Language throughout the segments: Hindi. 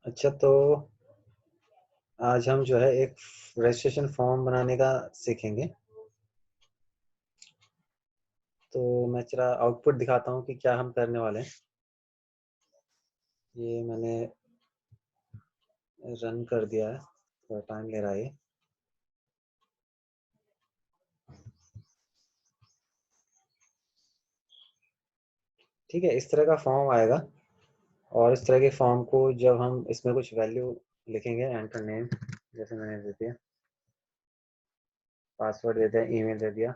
अच्छा, तो आज हम जो है एक रजिस्ट्रेशन फॉर्म बनाने का सीखेंगे। तो मैं जरा आउटपुट दिखाता हूँ कि क्या हम करने वाले हैं। ये मैंने रन कर दिया है, थोड़ा टाइम ले रहा है ये। ठीक है, इस तरह का फॉर्म आएगा और इस तरह के फॉर्म को जब हम इसमें कुछ वैल्यू लिखेंगे, एंटर नेम जैसे मैंने दे दिया, पासवर्ड दे दिया, ईमेल दे दिया,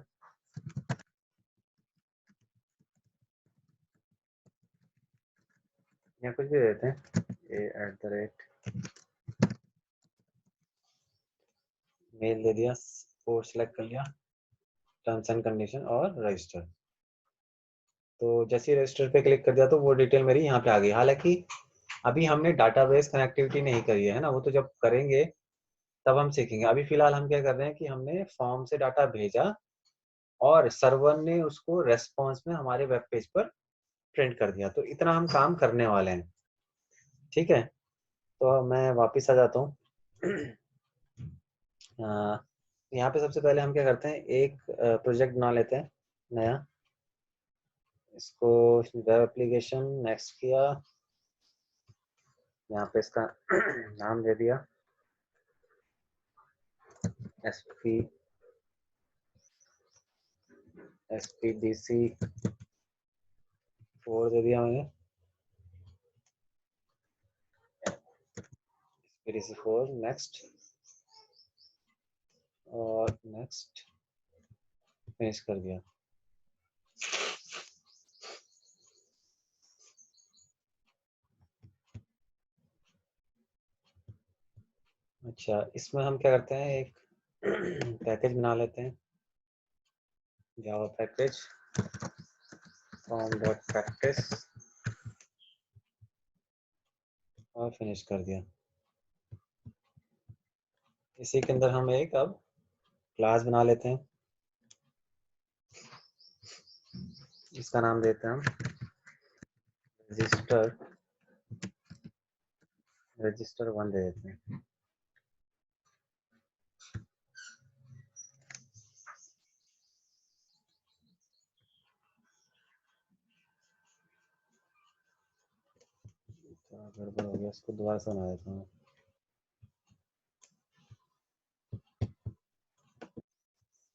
या कुछ भी देते हैं, मेल दे दिया, पोर्ट सेलेक्ट कर लिया, टर्म्स एंड कंडीशन और रजिस्टर। तो जैसे ही रजिस्टर पे क्लिक कर दिया तो वो डिटेल मेरी यहाँ पे आ गई। हालांकि अभी हमने डाटाबेस कनेक्टिविटी नहीं करी है ना, वो तो जब करेंगे तब हम सीखेंगे। अभी फिलहाल हम क्या कर रहे हैं कि हमने फॉर्म से डाटा भेजा और सर्वर ने उसको रेस्पॉन्स में हमारे वेब पेज पर प्रिंट कर दिया। तो इतना हम काम करने वाले हैं। ठीक है, तो मैं वापस आ जाता हूँ। यहाँ पे सबसे पहले हम क्या करते हैं, एक प्रोजेक्ट बना लेते हैं नया। इसको वेब एप्लीकेशन नेक्स्ट किया, यहाँ पे इसका नाम दे दिया SPDC 4 दे दिया मैंने, SPDC 4 नेक्स्ट और नेक्स्ट, फिनिश कर दिया। अच्छा, इसमें हम क्या करते हैं, एक पैकेज बना लेते हैं, जावा पैकेज form.practice और फिनिश कर दिया। इसी के अंदर हम एक अब क्लास बना लेते हैं, इसका नाम देते हैं हम रजिस्टर रजिस्टर 1 दे देते हैं। तो गड़बड़ हो गया, इसको दोबारा से बना देता हूँ।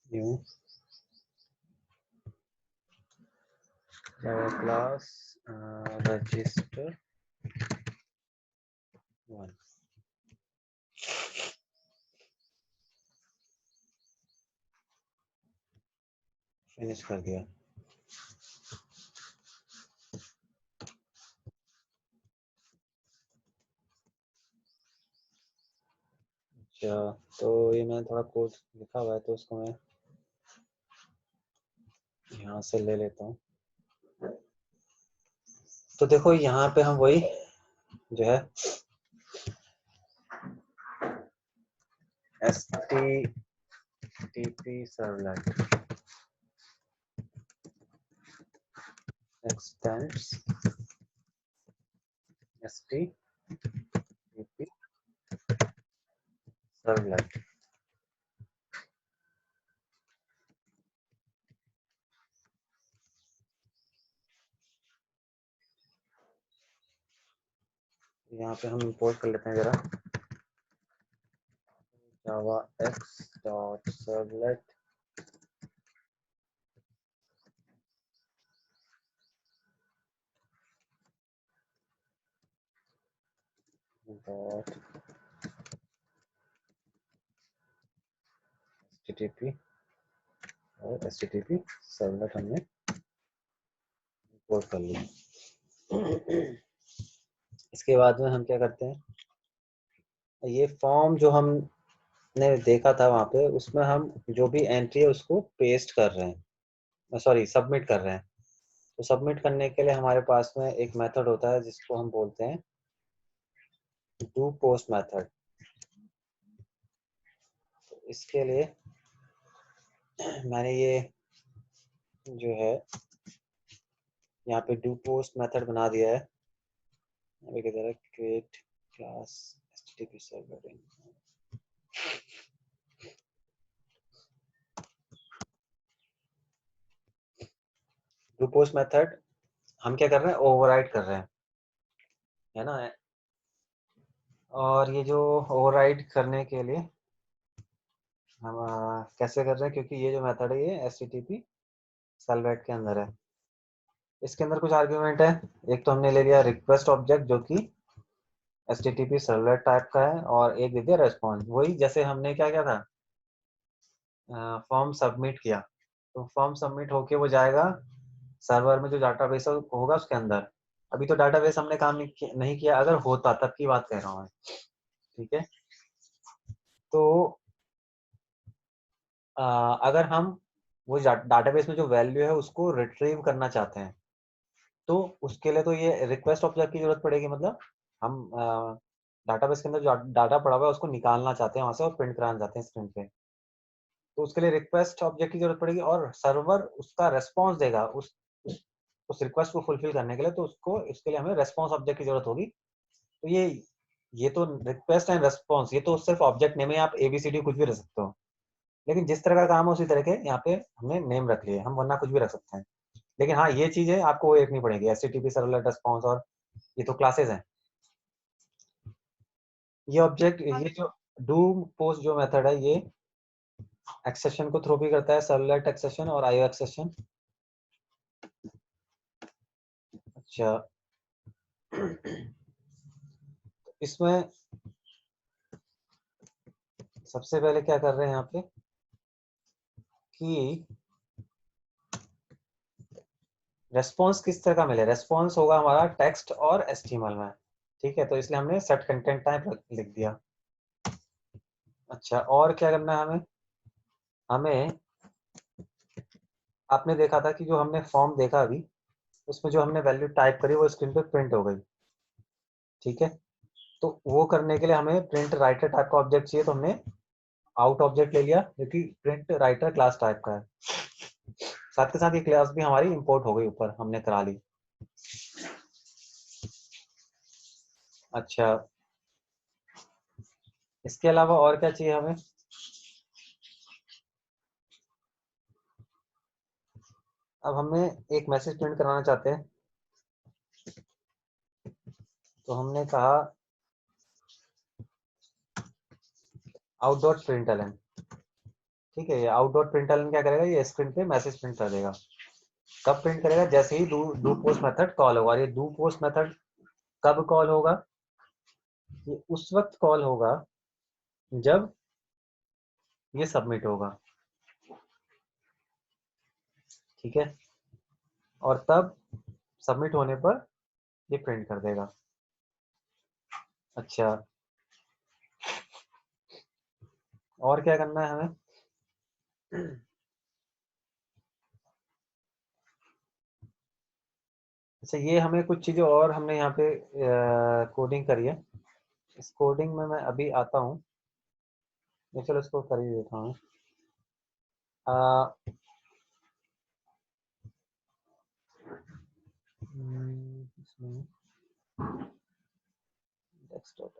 New Java class register 1। Finish कर दिया। अच्छा, तो ये मैंने थोड़ा कोड लिखा हुआ है तो उसको मैं यहाँ से ले लेता हूँ। तो देखो यहाँ पे हम वही जो है HTTP servlet extends HTTP servlet. यहाँ पे हम इंपोर्ट कर लेते हैं जरा, जावा x.सर्वलेट डॉट HTTP और HTTP सर्वलेट हमने इंपोर्ट कर लिया। इसके बाद में हम क्या करते हैं, ये फॉर्म जो हमने देखा था वहाँ पे, उसमें हम जो भी एंट्री है उसको पेस्ट कर रहे हैं, सॉरी सबमिट कर रहे हैं। तो सबमिट करने के लिए हमारे पास में एक मेथड होता है जिसको हम बोलते हैं डू पोस्ट मेथड। तो इसके लिए मैंने ये जो है यहाँ पे डू पोस्ट मेथड बना दिया है। अभी किधर है, create class http server do post method हम क्या कर रहे हैं, ओवरराइड कर रहे हैं, है ना। और ये जो ओवरराइड करने के लिए हम कैसे कर रहे हैं, क्योंकि ये जो मेथड है ये http सर्वलेट के अंदर है। इसके अंदर कुछ आर्ग्यूमेंट है। एक तो हमने ले लिया रिक्वेस्ट ऑब्जेक्ट जो कि http सर्वलेट टाइप का है, और एक दे दिया रेस्पॉन्स। वही जैसे हमने क्या किया था, फॉर्म सबमिट किया, तो फॉर्म सबमिट होके वो जाएगा सर्वर में जो डाटाबेस होगा उसके अंदर। अभी तो डाटाबेस हमने काम नहीं किया, अगर होता तब की बात कह रहा हूँ मैं, ठीक है। तो अगर हम वो डाटाबेस में जो वैल्यू है उसको रिट्रीव करना चाहते हैं, तो उसके लिए तो ये रिक्वेस्ट ऑब्जेक्ट की जरूरत पड़ेगी। मतलब हम डाटाबेस के अंदर जो डाटा पड़ा हुआ है उसको निकालना चाहते हैं वहां से और प्रिंट कराना चाहते हैं स्क्रीन पे, तो उसके लिए रिक्वेस्ट ऑब्जेक्ट की जरूरत पड़ेगी, और सर्वर उसका रेस्पॉन्स देगा उस रिक्वेस्ट को फुलफिल करने के लिए, तो उसको इसके लिए हमें रेस्पॉन्स ऑब्जेक्ट की जरूरत होगी। तो ये तो रिक्वेस्ट एंड रेस्पॉन्स, ये तो सिर्फ ऑब्जेक्ट नेम है, आप एबीसीडी कुछ भी रख सकते हो, लेकिन जिस तरह का काम है उसी तरह के यहाँ पे हमने नेम रख लिए, हम वरना कुछ भी रख सकते हैं। लेकिन हाँ, ये चीज है आपको वो देखनी पड़ेगी, एचटीटीपी सर्वलेट रेस्पॉन्स, और ये तो क्लासेस हैं। ये ऑब्जेक्ट, ये जो डू पोस्ट जो मेथड है ये एक्सेशन को थ्रो भी करता है, सर्वलेट एक्सेशन और आईओ एक्सेशन। अच्छा, इसमें सबसे पहले क्या कर रहे हैं यहाँ पे कि रेस्पॉन्स किस तरह का मिले। रेस्पॉन्स होगा हमारा टेक्स्ट और एचटीएमएल में, ठीक है, तो इसलिए हमने सेट कंटेंट टाइप लिख दिया। अच्छा, और क्या करना है हमें, हमें आपने देखा था कि जो हमने फॉर्म देखा अभी, उसमें जो हमने वैल्यू टाइप करी वो स्क्रीन पे प्रिंट हो गई, ठीक है। तो वो करने के लिए हमें प्रिंट राइटर टाइप का ऑब्जेक्ट चाहिए, तो हमने आउट ऑब्जेक्ट ले लिया जो कि प्रिंट राइटर क्लास टाइप का है। साथ के साथ ये क्लास भी हमारी इंपोर्ट हो गई, ऊपर हमने करा ली। अच्छा, इसके अलावा और क्या चाहिए हमें, अब हमें एक मैसेज प्रिंट कराना चाहते हैं, तो हमने कहा आउट डॉट प्रिंटलन, ठीक है। ये आउट डॉट प्रिंटलन क्या करेगा, ये स्क्रीन पे मैसेज प्रिंट कर देगा। कब प्रिंट करेगा, जैसे ही डू पोस्ट मेथड कॉल होगा। ये डू पोस्ट मेथड कब कॉल होगा, ये उस वक्त कॉल होगा जब ये सबमिट होगा, ठीक है, और तब सबमिट होने पर ये प्रिंट कर देगा। अच्छा, और क्या करना है हमें, अच्छा, ये हमें कुछ चीजें और हमने यहाँ पे कोडिंग करी है। इस कोडिंग में मैं अभी आता हूँ, मैं चलो इसको कर ही देता हूँ। इसमें डेस्कटॉप,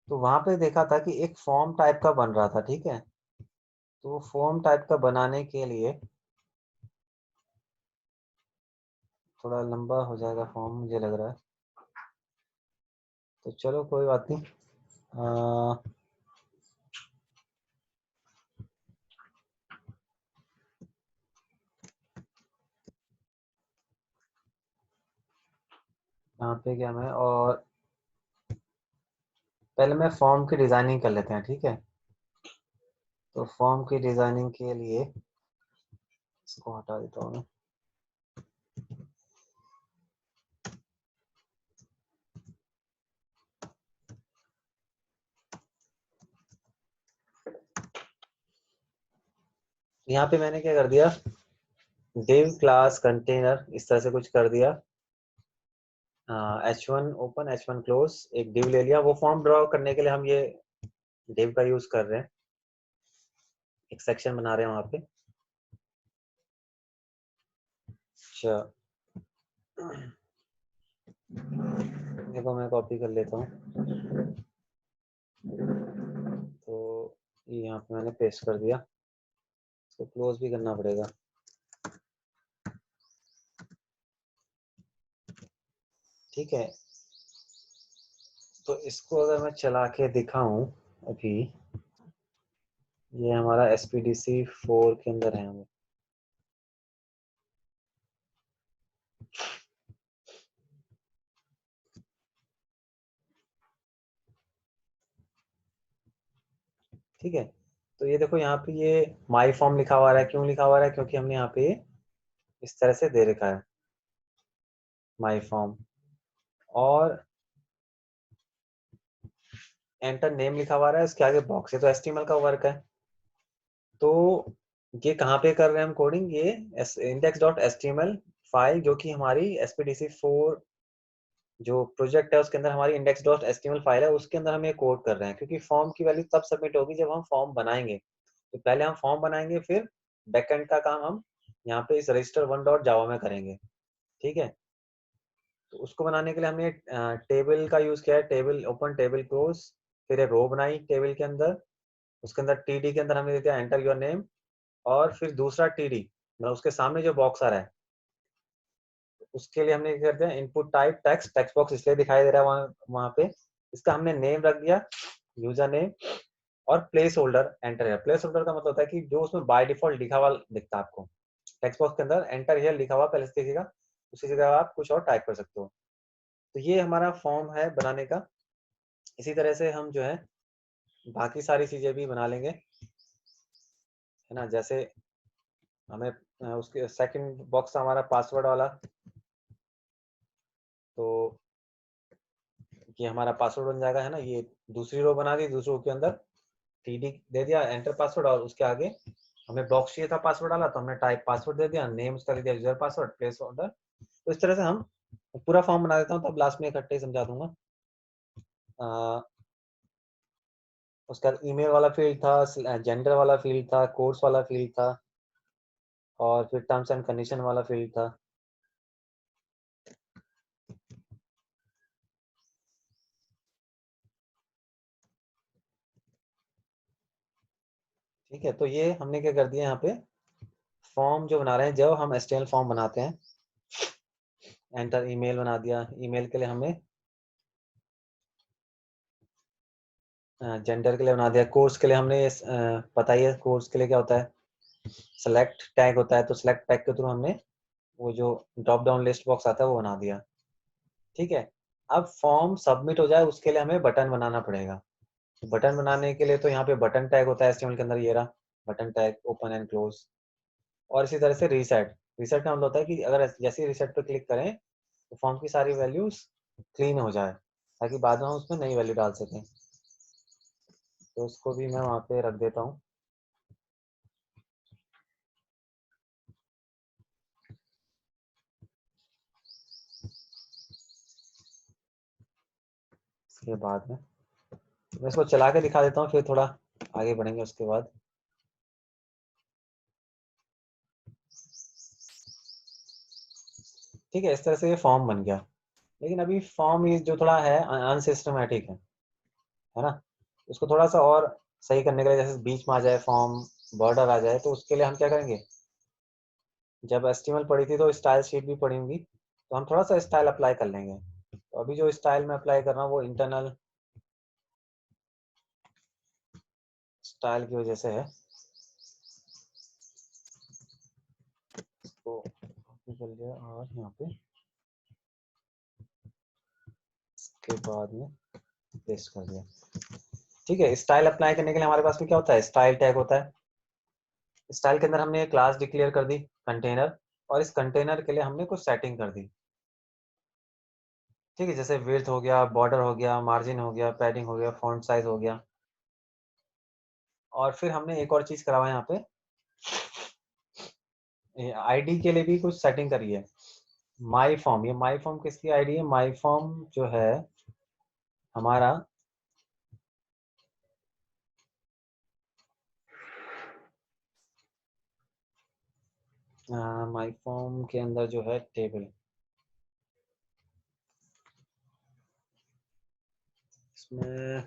तो वहां पे देखा था कि एक फॉर्म टाइप का बन रहा था, ठीक है। तो फॉर्म टाइप का बनाने के लिए थोड़ा लंबा हो जाएगा फॉर्म, मुझे लग रहा है, तो चलो कोई बात नहीं। यहाँ पे क्या, मैं और पहले मैं फॉर्म की डिजाइनिंग कर लेते हैं, ठीक है। तो फॉर्म की डिजाइनिंग के लिए इसको हटा देता हूँ मैं। यहाँ पे मैंने क्या कर दिया, div क्लास कंटेनर इस तरह से कुछ कर दिया। h1 ओपन h1 क्लोज, एक div ले लिया। वो फॉर्म ड्रॉ करने के लिए हम ये div का यूज कर रहे हैं, एक सेक्शन बना रहे हैं वहां पे। अच्छा, देखो मैं कॉपी कर लेता हूँ, तो ये यहाँ पे मैंने पेस्ट कर दिया, इसको क्लोज भी करना पड़ेगा। ठीक है, तो इसको अगर मैं चला के दिखाऊं अभी, ये हमारा SPDC 4 के अंदर है हमें। ठीक है, तो ये देखो यहाँ पे ये माई फॉर्म लिखा हुआ है। क्यों लिखा हुआ है? क्योंकि हमने यहाँ पे इस तरह से दे रखा है माई फॉर्म, और एंटर नेम लिखा हुआ है, इसके आगे बॉक्स है, तो HTML का वर्क है। तो ये कहाँ पे कर रहे हैं हम कोडिंग? ये index.html फाइल, जो कि हमारी SPDC 4 जो प्रोजेक्ट है उसके अंदर हमारी index.html फाइल है, उसके अंदर हम ये कोड कर रहे हैं। क्योंकि फॉर्म की वैल्यू तब सबमिट होगी जब हम फॉर्म बनाएंगे। तो पहले हम फॉर्म बनाएंगे, फिर बैकएंड का काम हम यहाँ पे इस register1.java में करेंगे। ठीक है, तो उसको बनाने के लिए हमने टेबल का यूज किया है। टेबल ओपन, टेबल क्लोज, फिर एक रो बनाई टेबल के अंदर, उसके अंदर TD के अंदर हमने दे दिया एंटर योर नेम, और फिर दूसरा TD मतलब उसके सामने जो बॉक्स आ रहा है उसके लिए हमने क्या कर दिया, input type text, text box इसलिए दिखाई दे रहा है वहां पे, इसका हमने नेम रख दिया यूजर नेम, और प्लेस होल्डर एंटर है। प्लेस होल्डर का मतलब होता है कि जो उसमें बाय डिफॉल्ट लिखा हुआ दिखता है आपको टेक्स्ट बॉक्स के अंदर, एंटर हियर लिखा हुआ पहले से दिखेगा, उसी जगह आप कुछ और टाइप कर सकते हो। तो ये हमारा फॉर्म है बनाने का। इसी तरह से हम जो है बाकी सारी चीजें भी बना लेंगे, है ना। जैसे हमें उसके सेकंड बॉक्स हमारा पासवर्ड वाला, तो ये हमारा पासवर्ड बन जाएगा, है ना। ये दूसरी रो बना दी, दूसरी रो के अंदर TD दे दिया एंटर पासवर्ड, और उसके आगे हमें बॉक्स चाहिए था पासवर्ड वाला, तो हमने टाइप पासवर्ड दे दिया, नेम उसका दे दिया यूजर पासवर्ड, प्लेस ऑर्डर। तो इस तरह से हम पूरा फॉर्म बना देता हूँ, तब लास्ट में इकट्ठे ही समझा दूंगा। उसका ईमेल वाला फील्ड था, जेंडर वाला फील्ड था, कोर्स वाला फील्ड था, और फिर टर्म्स एंड कंडीशन वाला फील्ड था। ठीक है, तो ये हमने क्या कर दिया यहाँ पे, फॉर्म जो बना रहे हैं, जब हम HTML फॉर्म बनाते हैं, एंटर ईमेल बना दिया। ईमेल के लिए हमें जेंडर के लिए बना दिया। कोर्स के लिए हमने पता ही है कोर्स के लिए क्या होता है, सेलेक्ट टैग होता है, तो सेलेक्ट टैग के थ्रू हमने वो जो ड्रॉप डाउन लिस्ट बॉक्स आता है वो बना दिया। ठीक है, अब फॉर्म सबमिट हो जाए उसके लिए हमें बटन बनाना पड़ेगा। बटन बनाने के लिए तो यहाँ पे बटन टैग होता है HTML के अंदर, ये रहा button tag, open and close. और इसी तरह से रीसेट, रीसेट का मतलब होता है कि अगर जैसे रीसेट पे क्लिक करें तो फॉर्म की सारी वैल्यूज क्लीन हो जाए, ताकि बाद में हम उसमें नई वैल्यू डाल सकें। तो उसको भी मैं वहाँ पे रख देता हूँ। इसके बाद में मैं इसको चला के दिखा देता हूँ, फिर थोड़ा आगे बढ़ेंगे उसके बाद। ठीक है, इस तरह से ये फॉर्म बन गया। लेकिन अभी फॉर्म ये जो थोड़ा है अनसिस्टमेटिक है ना। उसको थोड़ा सा और सही करने के लिए, जैसे बीच में आ जाए फॉर्म, बॉर्डर आ जाए, तो उसके लिए हम क्या करेंगे, जब HTML पढ़ी थी तो स्टाइल शीट भी पढ़ी होंगी, तो हम थोड़ा सा स्टाइल अप्लाई कर लेंगे। तो अभी जो स्टाइल में अप्लाई कर रहा हूँ वो इंटरनल स्टाइल की वजह से है। इसको कॉपी कर लिया और यहाँ पे इसके बाद में पेस्ट कर दिया। ठीक है, स्टाइल अप्लाई करने के लिए हमारे पास में क्या होता है, स्टाइल टैग होता है। स्टाइल के अंदर हमने एक क्लास डिक्लेयर कर दी कंटेनर, और इस कंटेनर के लिए हमने कुछ सेटिंग कर दी। ठीक है, जैसे विड्थ हो गया, बॉर्डर हो गया, मार्जिन हो गया, पैडिंग हो गया, फॉन्ट साइज हो गया। और फिर हमने एक और चीज करा हुआ है यहाँ पे, आईडी के लिए भी कुछ सेटिंग करी है। माई फॉर्म, ये माई फॉर्म किसकी आईडी है? माई फॉर्म जो है हमारा माई फॉर्म के अंदर जो है टेबल, इसमें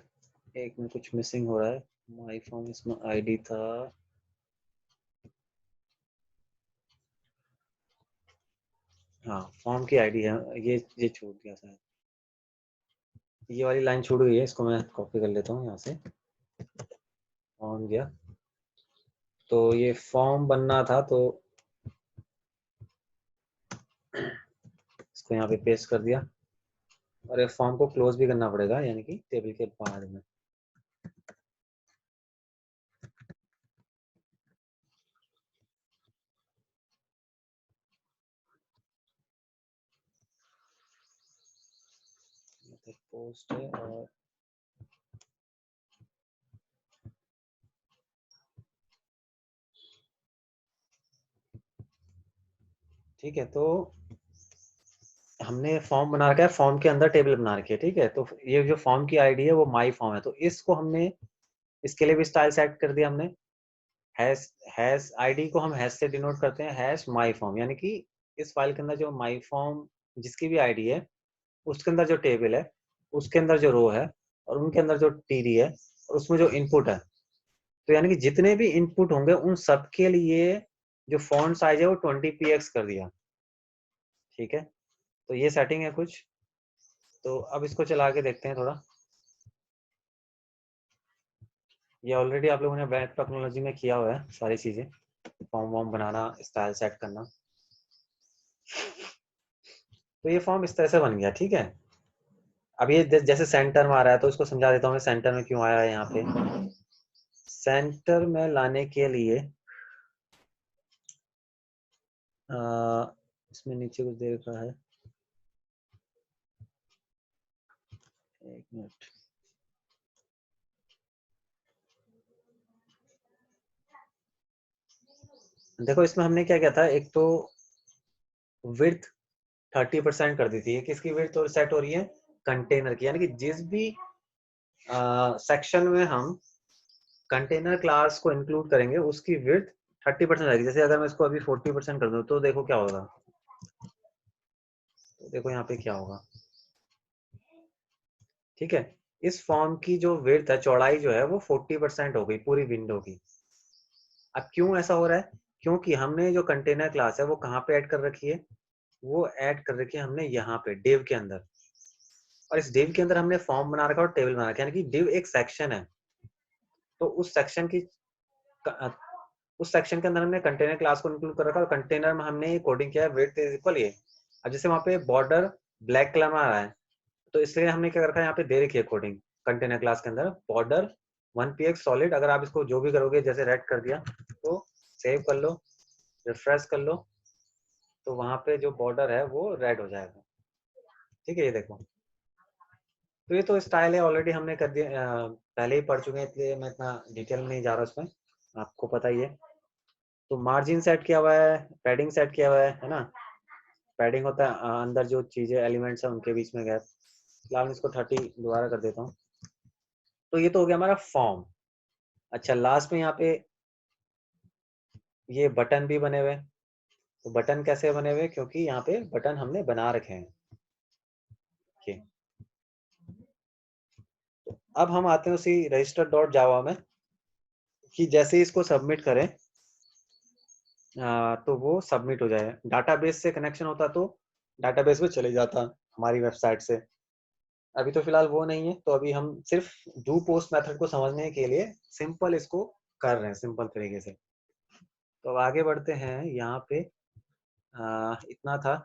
एक में कुछ मिसिंग हो रहा है। माई फॉर्म, इसमें आईडी था, हाँ फॉर्म की आईडी है, ये छूट गया शायद, ये वाली लाइन छूट गई है, इसको मैं कॉपी कर लेता हूँ यहाँ से। फॉर्म गया, तो ये फॉर्म बनना था, तो इसको यहाँ पे पेस्ट कर दिया, और ये फॉर्म को क्लोज भी करना पड़ेगा, यानी कि टेबल के बाद में। पोस्ट है, और ठीक है, तो हमने फॉर्म बना रखा है, फॉर्म के अंदर टेबल बना रखी है, ठीक है। तो ये जो फॉर्म की आईडी है वो माई फॉर्म है, तो इसको हमने, इसके लिए भी स्टाइल सेट कर दिया हमने। हैश हैश आईडी को हम हैश से डिनोट करते हैं, हैश माई फॉर्म, यानी कि इस फाइल के अंदर जो माई फॉर्म जिसकी भी आईडी है, उसके अंदर जो टेबल है, उसके अंदर जो रो है, और उनके अंदर जो टीडी है, और उसमें जो इनपुट है, तो यानी कि जितने भी इनपुट होंगे उन सबके लिए जो फॉन्ट साइज है वो 20px कर दिया, ठीक है। तो ये सेटिंग है कुछ, तो अब इसको चला के देखते हैं थोड़ा। ये ऑलरेडी आप लोगों ने वेब टेक्नोलॉजी में किया हुआ है सारी चीजें, फॉर्म वॉर्म बनाना, स्टाइल सेट करना। तो ये फॉर्म इस तरह से बन गया, ठीक है। अब ये जैसे सेंटर में आ रहा है, तो इसको समझा देता हूँ सेंटर में क्यों आया है। यहाँ पे सेंटर में लाने के लिए इसमें नीचे कुछ दे रखा है, एक मिनट। देखो इसमें हमने क्या किया था, एक तो विड्थ 30% कर दी थी। ये किसकी विड्थ और सेट हो रही है, कंटेनर की, यानी कि जिस भी सेक्शन में हम कंटेनर क्लास को इंक्लूड करेंगे उसकी विड्थ 30% रहेगी। जैसे अगर मैं इसको अभी 40% कर दूं, तो देखो क्या होगा, तो देखो यहाँ पे क्या होगा, ठीक है। इस फॉर्म की जो विड्थ है, चौड़ाई जो है वो 40% हो गई पूरी विंडो की। अब क्यों ऐसा हो रहा है, क्योंकि हमने जो कंटेनर क्लास है वो कहाँ पे ऐड कर रखी है, वो ऐड कर रखी है हमने यहाँ पे डिव के अंदर, और इस डिव के अंदर हमने फॉर्म बना रखा और टेबल बना रखा है, यानी कि डिव एक सेक्शन है। तो उस सेक्शन की उस सेक्शन के अंदर हमने कंटेनर क्लास को इंक्लूड कर रखा, और कंटेनर में हमने कोडिंग किया है विड्थ इज इक्वल ये। अब जैसे वहाँ पे बॉर्डर ब्लैक कलर में आ रहा है, तो इसलिए हमने क्या कर रखा है, यहाँ पे दे रखी है कोडिंग कंटेनर क्लास के अंदर बॉर्डर 1px सॉलिड। अगर आप इसको जो भी करोगे, जैसे रेड कर दिया, तो सेव कर लो, रिफ्रेश कर लो, तो वहां पे जो बॉर्डर है वो रेड हो जाएगा, ठीक है। ये देखो, तो ये तो स्टाइल है, ऑलरेडी हमने कर दिया, पहले ही पढ़ चुके हैं, इसलिए मैं इतना डिटेल में नहीं जा रहा उसमें, आपको पता ही है। तो मार्जिन सेट किया हुआ है, पैडिंग सेट किया हुआ है ना। पैडिंग होता है अंदर जो चीजें एलिमेंट्स है उनके बीच में गैप। फिलहाल इसको 30 दोबारा कर देता हूँ। तो ये तो हो गया हमारा फॉर्म। अच्छा, लास्ट में यहाँ पे ये बटन भी बने हुए। तो बटन कैसे बने हुए, क्योंकि यहाँ पे बटन हमने बना रखे हैं, okay। तो अब हम आते हैं उसी रजिस्टर डॉट जावा में, कि जैसे इसको सबमिट करें तो वो सबमिट हो जाए। डाटाबेस से कनेक्शन होता तो डाटाबेस में चले जाता हमारी वेबसाइट से। अभी तो फिलहाल वो नहीं है, तो अभी हम सिर्फ डू पोस्ट मेथड को समझने के लिए सिंपल इसको कर रहे हैं, सिंपल तरीके से। तो अब आगे बढ़ते हैं। यहाँ पे इतना था,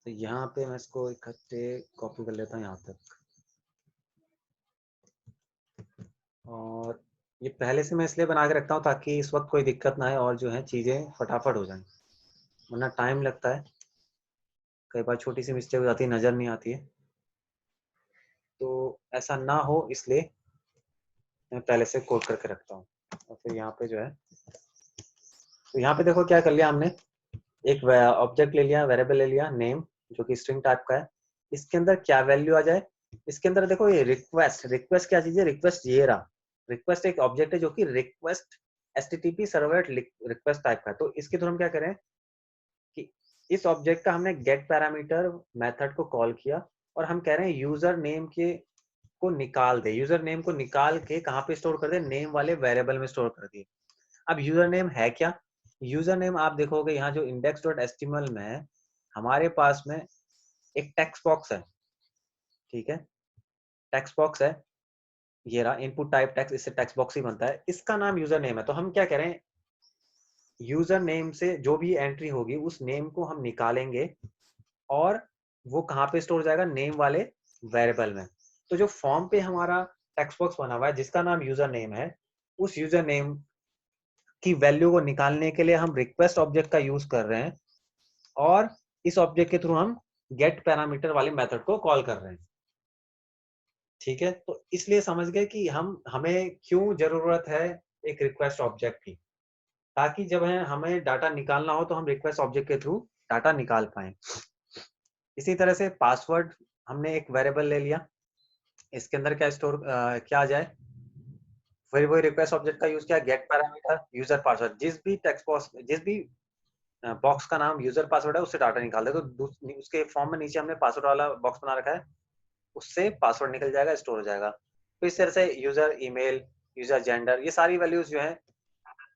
तो यहाँ पे मैं इसको इकट्ठे कॉपी कर लेता हूँ यहाँ तक, और ये पहले से मैं इसलिए बना के रखता हूँ ताकि इस वक्त कोई दिक्कत ना आए, और जो है चीज़ें फटाफट हो जाएं, वरना टाइम लगता है, कई बार छोटी सी मिस्टेक हो जाती है, नज़र नहीं आती है। तो ऐसा ना हो इसलिए मैं पहले से कोड करके रखता हूँ। और फिर यहाँ पे जो है, तो यहाँ पे देखो क्या कर लिया हमने, एक ऑब्जेक्ट ले लिया, वेरिएबल ले लिया नेम, जो कि स्ट्रिंग टाइप का है। इसके अंदर क्या वैल्यू आ जाए, इसके अंदर देखो ये रिक्वेस्ट, रिक्वेस्ट क्या चीज है, रिक्वेस्ट ये रहा। रिक्वेस्ट एक ऑब्जेक्ट है जो कि request HTTP servlet request type का है। तो इसके थ्रू हम क्या करें कि इस ऑब्जेक्ट का हमने गेट पैरामीटर मेथड को कॉल किया, और हम कह रहे हैं यूजर नेम के को निकाल दे, यूजर नेम को निकाल के कहाँ पे स्टोर कर दे, नेम वाले वेरिएबल में स्टोर कर दिए। अब यूजर नेम है क्या, यूजर नेम आप देखोगे यहाँ जो index.html में है, हमारे पास में एक टेक्स्ट बॉक्स है, ठीक है, टेक्स्ट बॉक्स है, ये रहा इनपुट टाइप टेक्स्ट, इससे टेक्स्ट बॉक्स ही बनता है, इसका नाम यूजर नेम है। तो हम क्या कह रहे हैं, यूजर नेम से जो भी एंट्री होगी उस नेम को हम निकालेंगे और वो कहाँ पे स्टोर जाएगा, नेम वाले वेरिएबल में। तो जो फॉर्म पे हमारा टेक्स्ट बॉक्स बना हुआ है जिसका नाम यूजर नेम है, उस यूजर नेम की वैल्यू को निकालने के लिए हम रिक्वेस्ट ऑब्जेक्ट का यूज कर रहे हैं और इस ऑब्जेक्ट के थ्रू हम गेट पैरामीटर वाले मेथड को कॉल कर रहे हैं, ठीक है। तो इसलिए समझ गए कि हमें क्यों जरूरत है एक रिक्वेस्ट ऑब्जेक्ट की, ताकि जब है हमें डाटा निकालना हो तो हम रिक्वेस्ट ऑब्जेक्ट के थ्रू डाटा निकाल पाए। इसी तरह से पासवर्ड, हमने एक वेरिएबल ले लिया, इसके अंदर क्या स्टोर क्या आ जाए, फिर वही रिक्वेस्ट ऑब्जेक्ट का यूज किया, गेट पैरामीटर यूजर पासवर्ड, जिस भी टेक्स्ट बॉक्स, जिस भी बॉक्स का नाम यूजर पासवर्ड है उससे डाटा निकाल दे। तो उसके फॉर्म में नीचे हमने पासवर्ड वाला बॉक्स बना रखा है, उससे पासवर्ड निकल जाएगा, स्टोर हो जाएगा। तो इस तरह से यूजर ईमेल, यूजर जेंडर, ये सारी वैल्यूज जो है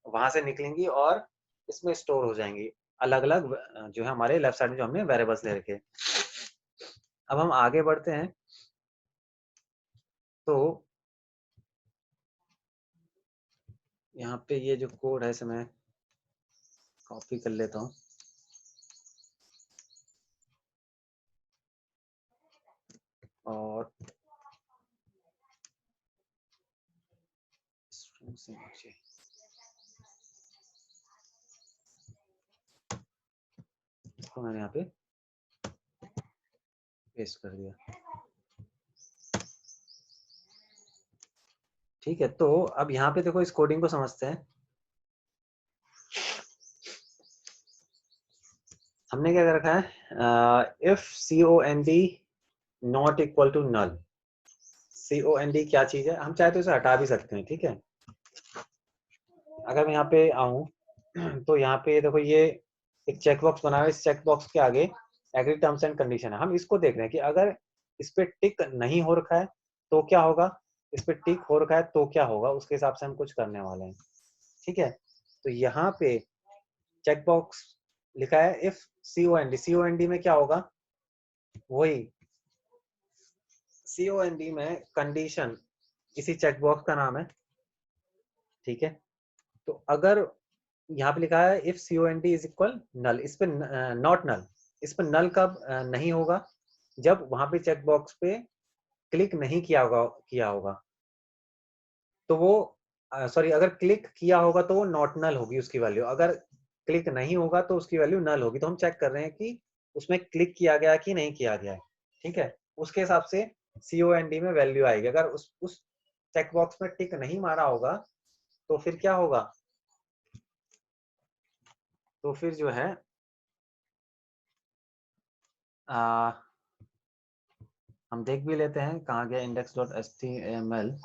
वहां से निकलेंगी और इसमें स्टोर हो जाएंगी, अलग अलग जो है हमारे लेफ्ट साइड में जो हमने वेरिएबल्स ले रखे। अब हम आगे बढ़ते हैं, तो यहाँ पे ये जो कोड है इसे मैं कॉपी कर लेता हूँ। और इसको मैंने यहाँ पे पेस्ट कर दिया, ठीक है। तो अब यहाँ पे देखो इस कोडिंग को समझते हैं। हमने क्या कर रखा है, if cond not equal to null, cond क्या चीज है, हम चाहे तो इसे हटा भी सकते हैं, ठीक है। अगर मैं यहाँ पे आऊं तो यहाँ पे देखो ये एक चेक बॉक्स बना है, इस चेक बॉक्स के आगे एग्री टर्म्स एंड कंडीशन है। हम इसको देख रहे हैं कि अगर इस पे टिक नहीं हो रखा है तो क्या होगा, इस पे टिक हो रखा है तो क्या होगा, उसके हिसाब से हम कुछ करने वाले हैं, ठीक है। तो यहाँ पे चेक बॉक्स लिखा है इफ cond में क्या होगा, वही cond में कंडीशन किसी चेक बॉक्स का नाम है, ठीक है। तो अगर यहाँ पे लिखा है इफ cond इज इक्वल नल, इस पे नॉट नल, इस पे नल कब नहीं होगा, जब वहां पे चेक बॉक्स पे क्लिक नहीं किया होगा तो वो सॉरी, अगर क्लिक किया होगा तो वो नॉट नल होगी उसकी वैल्यू, अगर क्लिक नहीं होगा तो उसकी वैल्यू नल होगी। तो हम चेक कर रहे हैं कि उसमें क्लिक किया गया कि नहीं किया गया है, ठीक है। उसके हिसाब से cond में वैल्यू आएगी। अगर उस चेक बॉक्स में टिक नहीं मारा होगा तो फिर क्या होगा, तो फिर जो है आ, हम देख भी लेते हैं कहाँ गया index.html।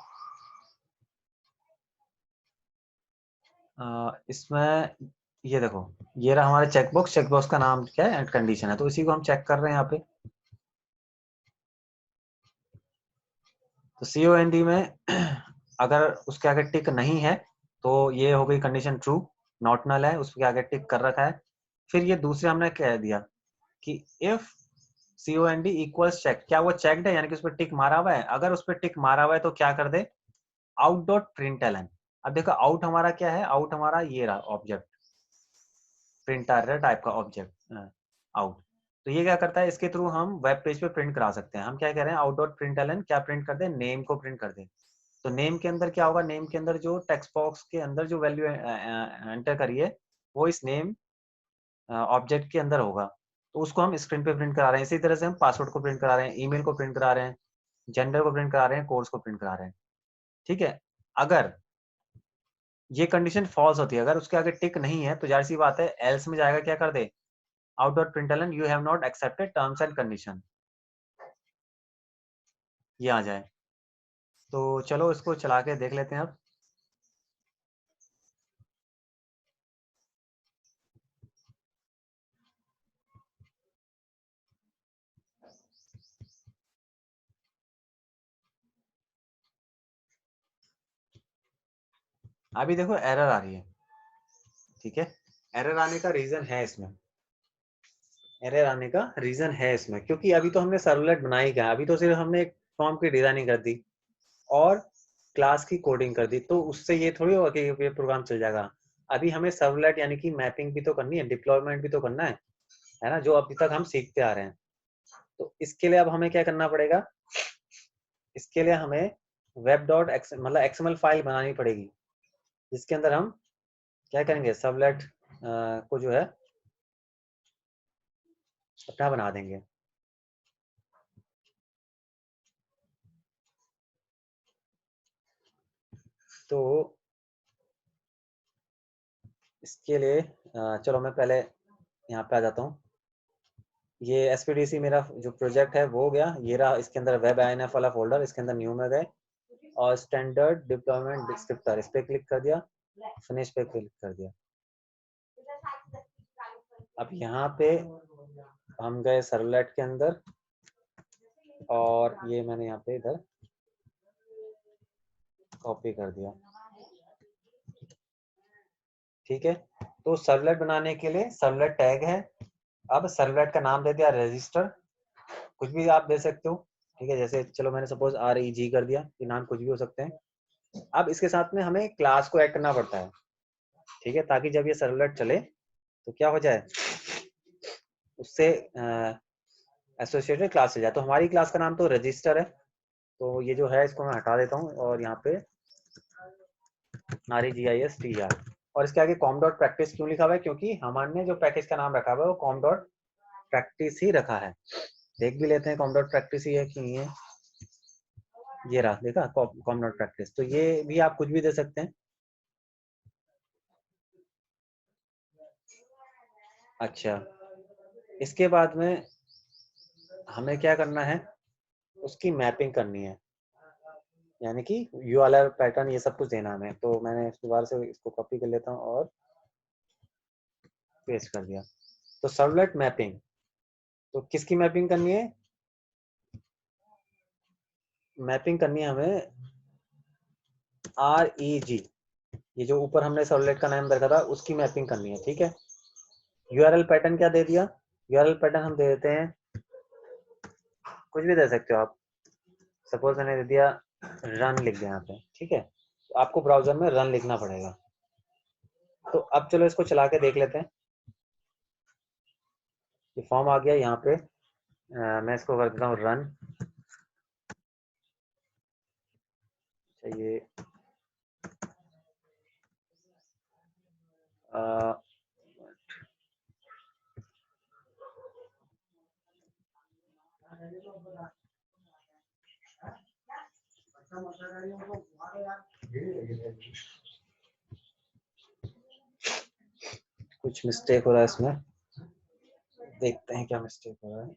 इसमें ये देखो, ये रहा हमारा चेकबॉक्स, चेकबॉक्स का नाम क्या है, एंड कंडीशन है, तो इसी को हम चेक कर रहे हैं यहाँ पे। तो cond में अगर उसके आगे टिक नहीं है तो ये हो गई कंडीशन ट्रू, नॉट नल है, उसके आगे टिक कर रखा है। फिर ये दूसरे हमने कह दिया कि इफ cond इक्वल्स चेक, क्या वो चेक्ड है, यानी कि उस पर टिक मारा हुआ है, अगर उस पर टिक मारा हुआ है तो क्या कर दे, आउट डॉट प्रिंटलन। अब देखो आउट हमारा क्या है, आउट हमारा ये रहा ऑब्जेक्ट, प्रिंटर टाइप का ऑब्जेक्ट आउट। तो ये क्या करता है, इसके थ्रू हम वेब पेज पे प्रिंट करा सकते हैं। हम क्या कह रहे हैं, आउट डॉट प्रिंटलन क्या प्रिंट कर दे, नेम को प्रिंट कर दे। तो नेम के अंदर क्या होगा, नेम के अंदर जो टेक्स्ट बॉक्स के अंदर जो वैल्यू एंटर करिए वो इस नेम ऑब्जेक्ट के अंदर होगा, तो उसको हम स्क्रीन पे प्रिंट करा रहे हैं। इसी तरह से हम पासवर्ड को प्रिंट करा रहे हैं, ईमेल को प्रिंट करा रहे हैं, जेंडर को प्रिंट करा रहे हैं, कोर्स को प्रिंट करा रहे हैं, ठीक है। अगर ये कंडीशन फॉल्स होती है, अगर उसके आगे टिक नहीं है तो जाहिर सी बात है एल्स में जाएगा, क्या कर दे, out dot println you have not accepted terms and condition, ये आ जाए। तो चलो इसको चला के देख लेते हैं अब। अभी देखो एरर आ रही है, ठीक है। एरर आने का रीजन है इसमें, एरर आने का रीजन है इसमें, क्योंकि अभी तो हमने सर्वलेट बनाई क्या, अभी तो सिर्फ हमने एक फॉर्म की डिजाइनिंग कर दी और क्लास की कोडिंग कर दी, तो उससे ये थोड़ी होगा कि ये प्रोग्राम चल जाएगा। अभी हमें सर्वलेट यानी कि मैपिंग भी तो करनी है, डिप्लॉयमेंट भी तो करना है ना, जो अभी तक हम सीखते आ रहे हैं। तो इसके लिए अब हमें क्या करना पड़ेगा, इसके लिए हमें वेब डॉट मतलब एक्सएमएल फाइल बनानी पड़ेगी, जिसके अंदर हम क्या करेंगे, सर्वलेट को जो है अपना बना देंगे। तो इसके लिए चलो मैं पहले यहाँ पे आ जाता हूँ। ये एसपीडीसी मेरा जो प्रोजेक्ट है वो हो गया, ये रहा इसके अंदर वेब आईएनएफ वाला फोल्डर, इसके अंदर न्यू में गए और स्टैंडर्ड डिप्लॉयमेंट डिस्क्रिप्टर इस पे क्लिक कर दिया, फिनिश पे क्लिक कर दिया। अब यहाँ पे हम गए सर्वलेट के अंदर और ये मैंने यहाँ पे इधर कॉपी कर दिया, ठीक है। तो सर्वलेट बनाने के लिए सर्वलेट टैग है, अब सर्वलेट का नाम दे दिया रजिस्टर, कुछ भी आप दे सकते हो, ठीक है। जैसे चलो मैंने सपोज REG कर दिया, ये नाम कुछ भी हो सकते हैं। अब इसके साथ में हमें क्लास को ऐड करना पड़ता है, ठीक है, ताकि जब ये सर्वलेट चले तो क्या हो जाए, उससे एसोसिएटेड क्लास से जाए। तो हमारी क्लास का नाम तो रजिस्टर है, तो ये जो है इसको मैं हटा देता हूँ और यहाँ पे REGISTR और इसके आगे कॉम डॉट प्रैक्टिस क्यों लिखा हुआ है, क्योंकि हमने जो पैकेज का नाम रखा हुआ है वो कॉम डॉट प्रैक्टिस ही रखा है। देख भी लेते हैं कॉम डॉट प्रैक्टिस ही है कि नहीं है, ये रहा, देखा कॉम डॉट प्रैक्टिस। तो ये भी आप कुछ भी दे सकते हैं। अच्छा, इसके बाद में हमें क्या करना है, उसकी मैपिंग करनी है, यानी कि URL पैटर्न ये सब कुछ देना हमें। तो मैंने दोबारा से इसको कॉपी कर लेता हूँ और पेस्ट कर दिया। तो सर्वलेट मैपिंग, तो किसकी मैपिंग करनी है, मैपिंग करनी है हमें REG, ये जो ऊपर हमने सर्वलेट का नाम रखा था उसकी मैपिंग करनी है, ठीक है। URL पैटर्न क्या दे दिया, URL पैटर्न हम दे देते हैं, कुछ भी दे सकते हो आप, सपोज मैंने दे दिया रन लिख दिया यहाँ पे, ठीक है। तो आपको ब्राउजर में रन लिखना पड़ेगा। तो अब चलो इसको चला के देख लेते हैं। ये फॉर्म आ गया यहाँ पे, मैं इसको कर देता हूँ रन। ये कुछ मिस्टेक हो रहा है इसमें, देखते हैं क्या मिस्टेक हो रहा है।